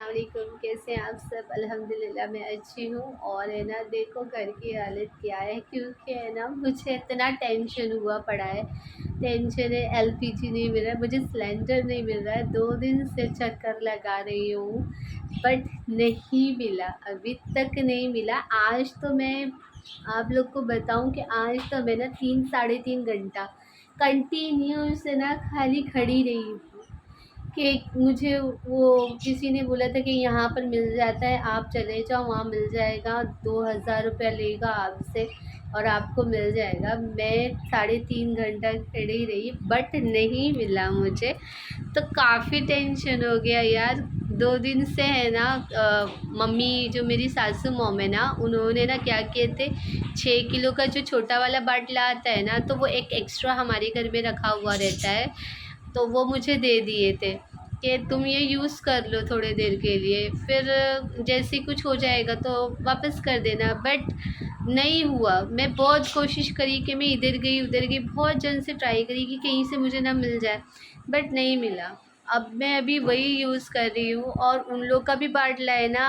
वालेकुम, कैसे हैं आप सब? अल्हम्दुलिल्लाह मैं अच्छी हूँ। और है ना, देखो घर की हालत क्या है, क्योंकि है ना मुझे इतना टेंशन हुआ पड़ा है। टेंशन है, एलपीजी नहीं मिल रहा है, मुझे सिलेंडर नहीं मिल रहा है। 2 दिन से चक्कर लगा रही हूँ बट नहीं मिला, अभी तक नहीं मिला। आज तो मैं आप लोग को बताऊँ कि आज तो मैं ना 3 साढ़े 3 घंटा कंटिन्यू से ना खाली खड़ी रही हूँ कि मुझे वो किसी ने बोला था कि यहाँ पर मिल जाता है, आप चले जाओ, वहाँ मिल जाएगा, 2000 रुपया लेगा आपसे और आपको मिल जाएगा। मैं साढ़े 3 घंटा खड़ी रही बट नहीं मिला मुझे। तो काफ़ी टेंशन हो गया यार। 2 दिन से है ना, मम्मी जो मेरी सासू मॉम है ना, उन्होंने ना क्या किए थे, 6 किलो का जो छोटा वाला बाटला आता है ना, तो वो एक एक्स्ट्रा हमारे घर में रखा हुआ रहता है, तो वो मुझे दे दिए थे कि तुम ये यूज़ कर लो थोड़े देर के लिए, फिर जैसे ही कुछ हो जाएगा तो वापस कर देना। बट नहीं हुआ। मैं बहुत कोशिश करी कि मैं इधर गई उधर गई, बहुत जन से ट्राई करी कि कहीं से मुझे ना मिल जाए, बट नहीं मिला। अब मैं अभी वही यूज़ कर रही हूँ और उन लोग का भी बाटला है ना,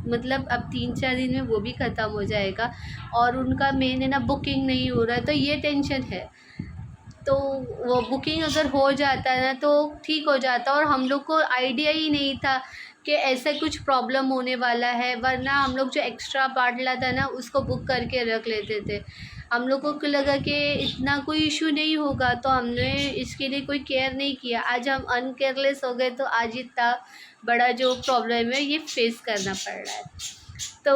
मतलब अब 3-4 दिन में वो भी ख़त्म हो जाएगा और उनका मेन है ना बुकिंग नहीं हो रहा है, तो ये टेंशन है। तो वो बुकिंग अगर हो जाता है ना तो ठीक हो जाता, और हम लोग को आइडिया ही नहीं था कि ऐसा कुछ प्रॉब्लम होने वाला है, वरना हम लोग जो एक्स्ट्रा बाटला था ना उसको बुक करके रख लेते थे। हम लोगों को लगा कि इतना कोई इशू नहीं होगा, तो हमने इसके लिए कोई केयर नहीं किया। आज हम अनकेयरलेस हो गए, तो आज इतना बड़ा जो प्रॉब्लम है ये फेस करना पड़ रहा है। तो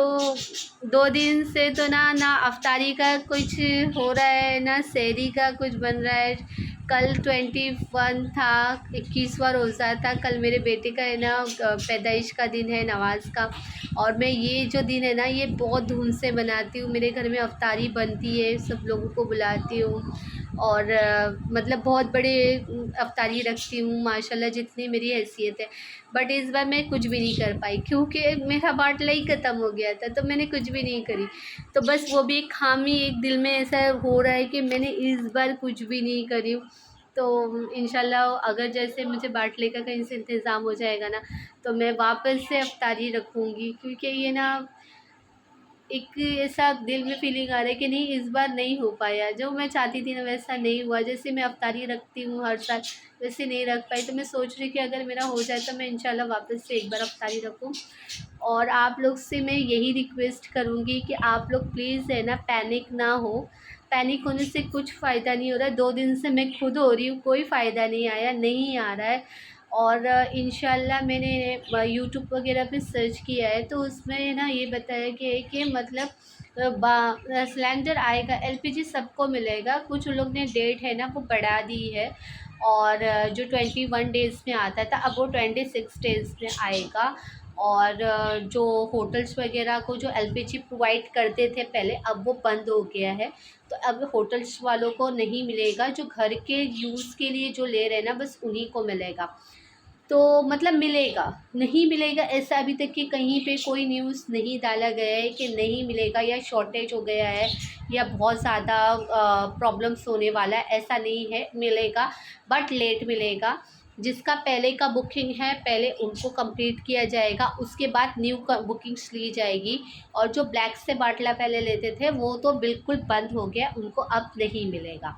2 दिन से तो ना अफ्तारी का कुछ हो रहा है, ना सहरी का कुछ बन रहा है। कल 21 था, 21वां रोज़ा था। कल मेरे बेटे का है ना पैदाइश का दिन है, नवाज़ का। और मैं ये जो दिन है ना ये बहुत धूम से मनाती हूँ। मेरे घर में अफ्तारी बनती है, सब लोगों को बुलाती हूँ और मतलब बहुत बड़े अफ्तारी रखती हूँ माशाल्लाह, जितनी मेरी हैसियत है। बट इस बार मैं कुछ भी नहीं कर पाई क्योंकि मेरा बाटला ही ख़त्म हो गया था, तो मैंने कुछ भी नहीं करी। तो बस वो भी एक खामी एक दिल में ऐसा हो रहा है कि मैंने इस बार कुछ भी नहीं करी। तो इंशाल्लाह अगर जैसे मुझे बाटले का कहीं से इंतज़ाम हो जाएगा ना, तो मैं वापस से अफ्तारी रखूँगी, क्योंकि ये ना एक ऐसा दिल में फीलिंग आ रहा है कि नहीं, इस बार नहीं हो पाया, जो मैं चाहती थी ना वैसा नहीं हुआ। जैसे मैं अफ्तारी रखती हूँ हर साल, वैसे नहीं रख पाई। तो मैं सोच रही कि अगर मेरा हो जाए तो मैं इंशाल्लाह वापस से एक बार अफ्तारी रखूँ। और आप लोग से मैं यही रिक्वेस्ट करूँगी कि आप लोग प्लीज़ है ना पैनिक ना हो। पैनिक होने से कुछ फ़ायदा नहीं हो रहा है। 2 दिन से मैं खुद हो रही हूँ, कोई फ़ायदा नहीं आया, नहीं आ रहा है। और इंशाल्लाह मैंने यूट्यूब वगैरह पे सर्च किया है, तो उसमें ना ये बताया गया है कि मतलब सिलेंडर आएगा, एलपीजी सबको मिलेगा। कुछ लोग ने डेट है ना वो बढ़ा दी है, और जो 21 डेज़ में आता था अब वो 26 डेज़ में आएगा। और जो होटल्स वगैरह को जो एलपीजी प्रोवाइड करते थे पहले, अब वो बंद हो गया है। तो अब होटल्स वालों को नहीं मिलेगा, जो घर के यूज़ के लिए जो ले रहे हैं ना बस उन्हीं को मिलेगा। तो मतलब मिलेगा, नहीं मिलेगा ऐसा अभी तक कि कहीं पे कोई न्यूज़ नहीं डाला गया है कि नहीं मिलेगा या शॉर्टेज हो गया है या बहुत ज़्यादा प्रॉब्लम्स होने वाला है, ऐसा नहीं है, मिलेगा बट लेट मिलेगा। जिसका पहले का बुकिंग है पहले उनको कंप्लीट किया जाएगा, उसके बाद न्यू बुकिंग्स ली जाएगी। और जो ब्लैक से बाटला पहले लेते थे वो तो बिल्कुल बंद हो गया, उनको अब नहीं मिलेगा।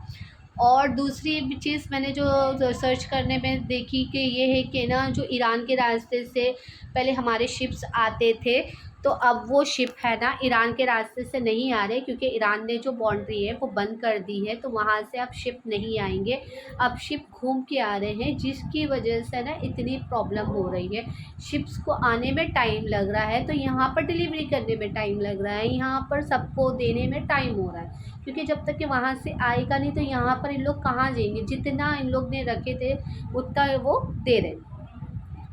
और दूसरी भी चीज़ मैंने जो सर्च करने में देखी कि ये है कि ना, जो ईरान के रास्ते से पहले हमारे शिप्स आते थे, तो अब वो शिप है ना ईरान के रास्ते से नहीं आ रहे, क्योंकि ईरान ने जो बाउंड्री है वो बंद कर दी है, तो वहाँ से अब शिप नहीं आएंगे। अब शिप घूम के आ रहे हैं, जिसकी वजह से ना इतनी प्रॉब्लम हो रही है। शिप्स को आने में टाइम लग रहा है, तो यहाँ पर डिलीवरी करने में टाइम लग रहा है, यहाँ पर सबको देने में टाइम हो रहा है, क्योंकि जब तक कि वहाँ से आएगा नहीं तो यहाँ पर इन लोग कहाँ जाएंगे, जितना इन लोग ने रखे थे उतना वो दे रहे।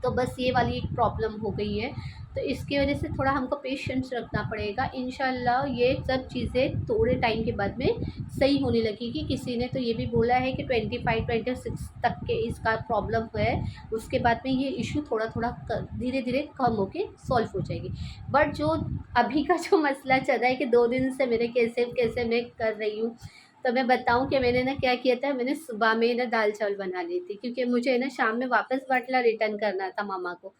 तो बस ये वाली एक प्रॉब्लम हो गई है, तो इसकी वजह से थोड़ा हमको पेशेंस रखना पड़ेगा। इंशाल्लाह ये सब चीज़ें थोड़े टाइम के बाद में सही होने लगेगी। किसी ने तो ये भी बोला है कि 25-26 तक के इसका प्रॉब्लम है, उसके बाद में ये इशू थोड़ा थोड़ा धीरे धीरे कम होके सॉल्व हो जाएगी। बट जो अभी का जो मसला चल रहा है कि 2 दिन से मेरे कैसे कैसे मैं कर रही हूँ, तो मैं बताऊँ कि मैंने ना क्या किया था, मैंने सुबह में ना दाल चावल बना ली थी, क्योंकि मुझे ना शाम में वापस बाटला रिटर्न करना था मामा को।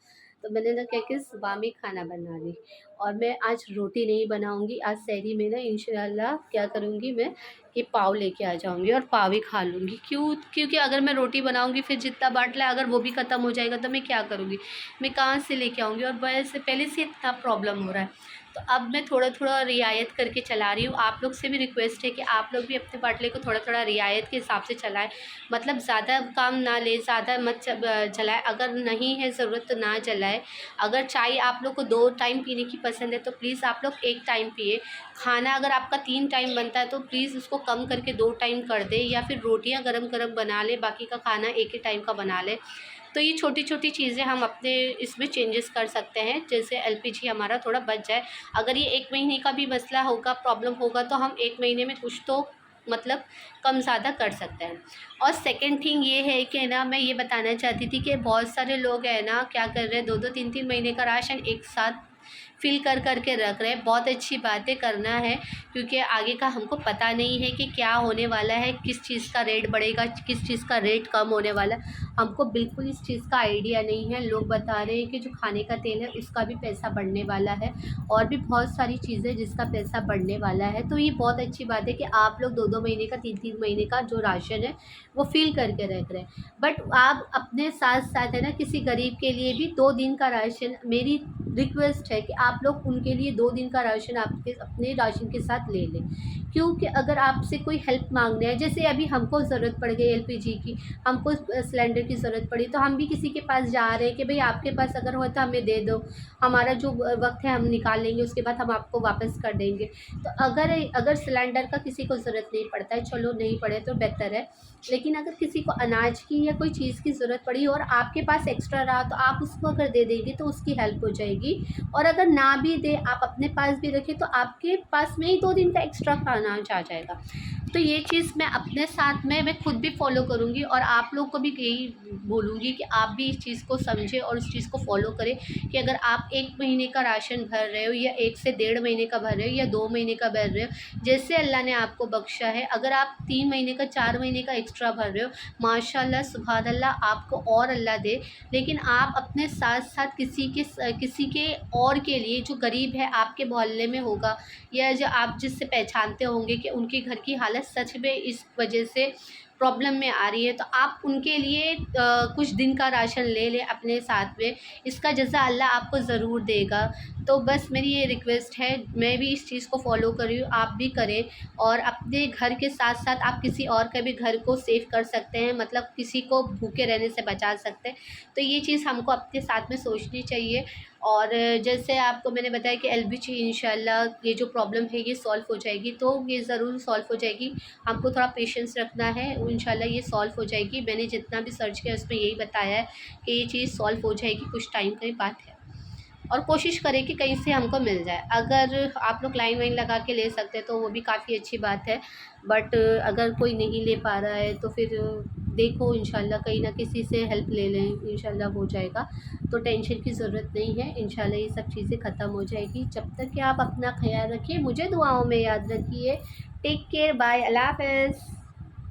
तो मैंने ना क्या कि सुबह में खाना बना ली, और मैं आज रोटी नहीं बनाऊँगी, आज सहरी में ना इंशाल्लाह क्या करूँगी मैं कि पाव लेके आ जाऊँगी और पाव ही खा लूँगी। क्योंकि अगर मैं रोटी बनाऊँगी फिर जितना बाटला अगर वो भी ख़त्म हो जाएगा तो मैं क्या करूँगी? मैं कहाँ से लेके आऊँगी? और वैसे पहले से इतना प्रॉब्लम हो रहा है। तो अब मैं थोड़ा-थोड़ा रियायत करके चला रही हूँ। आप लोग से भी रिक्वेस्ट है कि आप लोग भी अपने बाटले को थोड़ा-थोड़ा रियायत के हिसाब से चलाएँ। मतलब ज़्यादा काम ना लें, ज़्यादा मत चलाएँ, अगर नहीं है ज़रूरत तो ना जलाएँ। अगर चाय आप लोग को 2 टाइम पीने की पसंद है तो प्लीज़ आप लोग 1 टाइम पिए। खाना अगर आपका 3 टाइम बनता है तो प्लीज़ उसको कम करके 2 टाइम कर दें, या फिर रोटियाँ गरम-गरम बना लें, बाकी का खाना एक ही टाइम का बना लें। तो ये छोटी-छोटी चीज़ें हम अपने इसमें चेंजेस कर सकते हैं, जैसे एलपीजी हमारा थोड़ा बच जाए। अगर ये 1 महीने का भी मसला होगा, प्रॉब्लम होगा, तो हम 1 महीने में कुछ तो मतलब कम ज़्यादा कर सकते हैं। और सेकंड थिंग ये है कि ना मैं ये बताना चाहती थी कि बहुत सारे लोग हैं ना क्या कर रहे हैं, 2-2 3-3 महीने का राशन एक साथ फ़िल कर के रख रहे हैं। बहुत अच्छी बातें करना है, क्योंकि आगे का हमको पता नहीं है कि क्या होने वाला है, किस चीज़ का रेट बढ़ेगा, किस चीज़ का रेट कम होने वाला है। हमको बिल्कुल इस चीज़ का आइडिया नहीं है। लोग बता रहे हैं कि जो खाने का तेल है उसका भी पैसा बढ़ने वाला है, और भी बहुत सारी चीज़ें जिसका पैसा बढ़ने वाला है। तो ये बहुत अच्छी बात है कि आप लोग 2-2 महीने का 3-3 महीने का जो राशन है वो फ़िल करके रख रहे हैं। बट आप अपने साथ-साथ है ना किसी गरीब के लिए भी 2 दिन का राशन, मेरी रिक्वेस्ट है कि आप लोग उनके लिए 2 दिन का राशन आपके अपने राशन के साथ ले लें। क्योंकि अगर आपसे कोई हेल्प माँगने आए, जैसे अभी हमको ज़रूरत पड़ गई एलपीजी की, हमको सिलेंडर की ज़रूरत पड़ी, तो हम भी किसी के पास जा रहे हैं कि भई आपके पास अगर हो तो हमें दे दो, हमारा जो वक़्त है हम निकाल लेंगे, उसके बाद हम आपको वापस कर देंगे। तो अगर अगर सिलेंडर का किसी को ज़रूरत नहीं पड़ता है, चलो नहीं पड़े तो बेहतर है। लेकिन अगर किसी को अनाज की या कोई चीज़ की ज़रूरत पड़ी और आपके पास एक्स्ट्रा रहा, तो आप उसको अगर दे देंगे तो उसकी हेल्प हो जाएगी। और अगर ना भी दे, आप अपने पास भी रखें, तो आपके पास में ही 2 दिन का एक्स्ट्रा खाना आ जाएगा। तो ये चीज़ मैं अपने साथ में मैं खुद भी फ़ॉलो करूँगी, और आप लोग को भी यही बोलूँगी कि आप भी इस चीज़ को समझें और इस चीज़ को फ़ॉलो करें कि अगर आप 1 महीने का राशन भर रहे हो, या 1 से डेढ़ महीने का भर रहे हो, या 2 महीने का भर रहे हो, जैसे अल्लाह ने आपको बख्शा है, अगर आप 3 महीने का 4 महीने का एक्स्ट्रा भर रहे हो, माशाल्लाह सुभान अल्लाह, आपको और अल्लाह दे। लेकिन आप अपने साथ-साथ किसी के और के लिए, जो गरीब है आपके मोहल्ले में होगा, या जो आप जिससे पहचानते होंगे कि उनके घर की हालत सच में इस वजह से प्रॉब्लम में आ रही है, तो आप उनके लिए कुछ दिन का राशन ले लें अपने साथ में। इसका जज़ा अल्लाह आपको ज़रूर देगा। तो बस मेरी ये रिक्वेस्ट है, मैं भी इस चीज़ को फ़ॉलो कर रही हूँ, आप भी करें। और अपने घर के साथ-साथ आप किसी और का भी घर को सेव कर सकते हैं, मतलब किसी को भूखे रहने से बचा सकते हैं। तो ये चीज़ हमको अपने साथ में सोचनी चाहिए। और जैसे आपको मैंने बताया कि एलपीजी इंशाल्लाह ये जो प्रॉब्लम है ये सॉल्व हो जाएगी, तो ये ज़रूर सॉल्व हो जाएगी। हमको थोड़ा पेशेंस रखना है, इंशाल्लाह ये सॉल्व हो जाएगी। मैंने जितना भी सर्च किया उसमें यही बताया है कि ये चीज़ सॉल्व हो जाएगी, कुछ टाइम की बात है। और कोशिश करें कि कहीं से हमको मिल जाए। अगर आप लोग लाइन वाइन लगा के ले सकते हैं तो वो भी काफ़ी अच्छी बात है। बट अगर कोई नहीं ले पा रहा है तो फिर देखो, इंशाल्लाह कहीं ना किसी से हेल्प ले लें, इंशाल्लाह हो जाएगा। तो टेंशन की ज़रूरत नहीं है, इंशाल्लाह ये सब चीज़ें ख़त्म हो जाएगी। जब तक कि आप अपना ख्याल रखिए, मुझे दुआओं में याद रखिए। टेक केयर, बाय, अल्लाह हाफ़िज़।